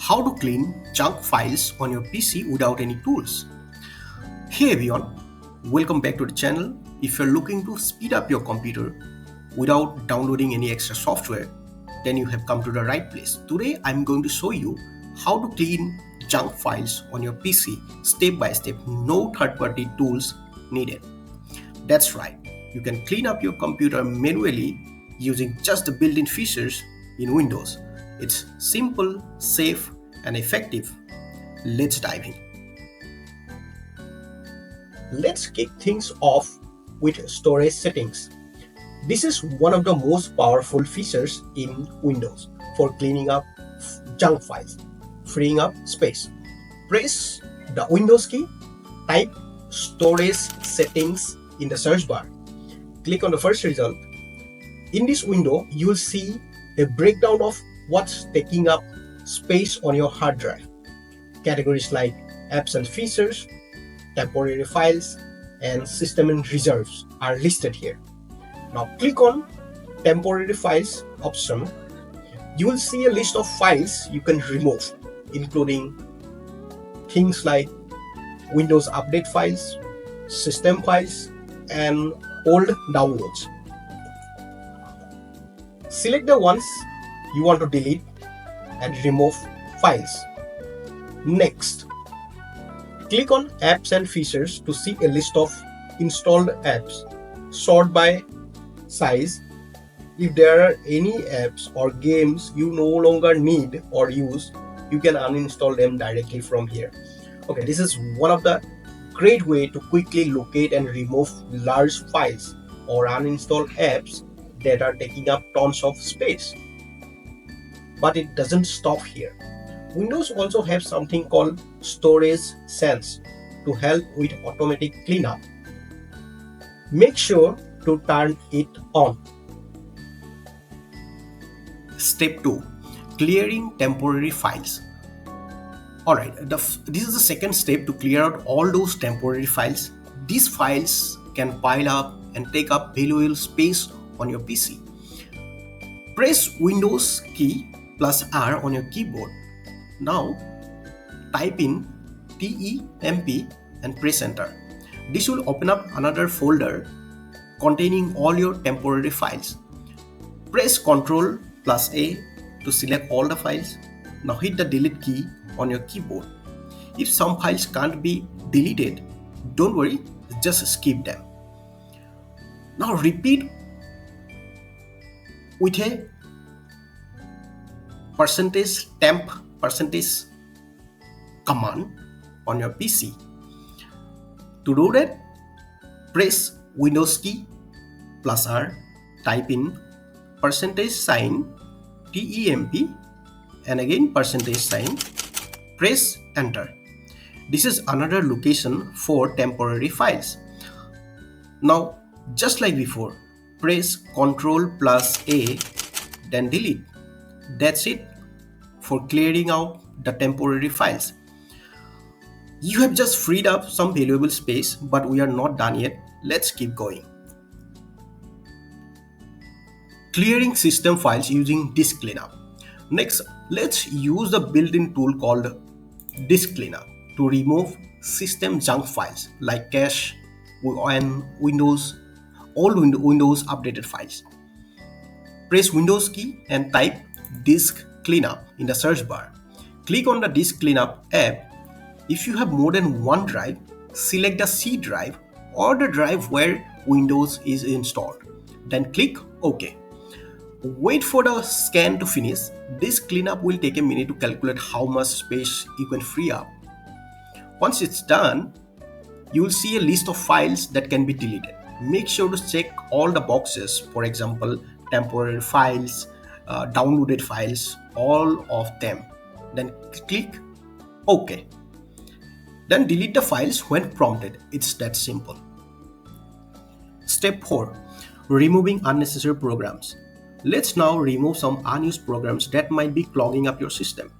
How to clean junk files on your PC without any tools. Hey everyone, welcome back to the channel. If you're looking to speed up your computer without downloading any extra software, then you have come to the right place. Today I'm going to show you how to clean junk files on your PC step by step, no third-party tools needed. That's right, you can clean up your computer manually using just the built-in features in Windows. It's simple, safe, and effective. Let's dive in. Let's kick things off with storage settings. This is one of the most powerful features in Windows for cleaning up junk files, freeing up space. Press the Windows key, type storage settings in the search bar. Click on the first result. In this window, you will see a breakdown of what's taking up space on your hard drive. Categories like apps and features, temporary files, and system and reserves are listed here. Now click on temporary files option. You will see a list of files you can remove, including things like Windows Update files, system files, and old downloads. Select the ones you want to delete and remove files. Next, click on Apps and Features to see a list of installed apps. Sort by size. If there are any apps or games you no longer need or use, you can uninstall them directly from here. Okay, this is one of the great way to quickly locate and remove large files or uninstall apps that are taking up tons of space. But it doesn't stop here. Windows also have something called Storage Sense to help with automatic cleanup. Make sure to turn it on. Step 2. Clearing temporary files. Alright, this is the second step to clear out all those temporary files. These files can pile up and take up valuable space on your PC. Press Windows key plus R on your keyboard. Now type in TEMP and press enter. This will open up another folder containing all your temporary files. Press Ctrl plus A to select all the files. Now hit the delete key on your keyboard. If some files can't be deleted, don't worry, just skip them. Now repeat with a %temp command on your PC. To do that, press Windows key plus R, type in %sign TEMP and again %sign, press enter. This is another location for temporary files. Now, just like before, press Ctrl plus A, then delete. That's it for clearing out the temporary files. You have just freed up some valuable space, but we are not done yet. Let's keep going. Clearing system files using disk cleanup. Next, let's use the built-in tool called disk cleanup to remove system junk files like cache and Windows updated files. Press Windows key and type disk cleanup in the search bar. Click on the disk cleanup app. If you have more than one drive, select the C drive or the drive where Windows is installed. Then click OK. Wait for the scan to finish. This cleanup will take a minute to calculate how much space you can free up. Once it's done, you will see a list of files that can be deleted. Make sure to check all the boxes, for example, temporary files, downloaded files, all of them. Then click OK. Then delete the files when prompted. It's that simple. Step 4. Removing unnecessary programs. Let's now remove some unused programs that might be clogging up your system.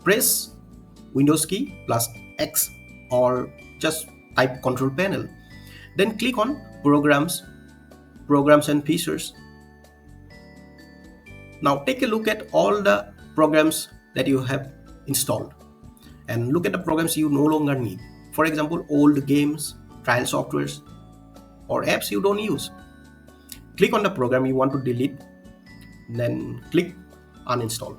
Press Windows key plus X or just type Control Panel. Then click on Programs and Features. Now take a look at all the programs that you have installed and look at the programs you no longer need. For example, old games, trial softwares, or apps you don't use. Click on the program you want to delete, then click uninstall.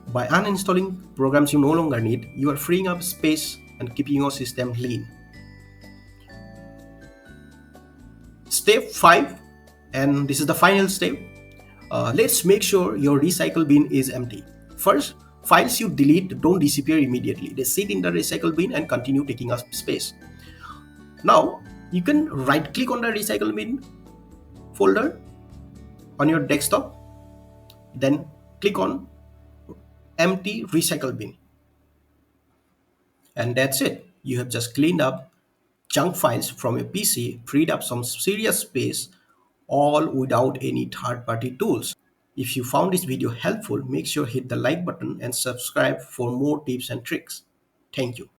By uninstalling programs you no longer need, you are freeing up space and keeping your system lean. Step 5, and this is the final step. Let's make sure your recycle bin is empty. First, files you delete don't disappear immediately. They sit in the recycle bin and continue taking up space. Now, you can right click on the recycle bin folder on your desktop, then click on empty recycle bin. And that's it. You have just cleaned up junk files from your PC, freed up some serious space, all without any third-party tools. If you found this video helpful, make sure hit the like button and subscribe for more tips and tricks. Thank you.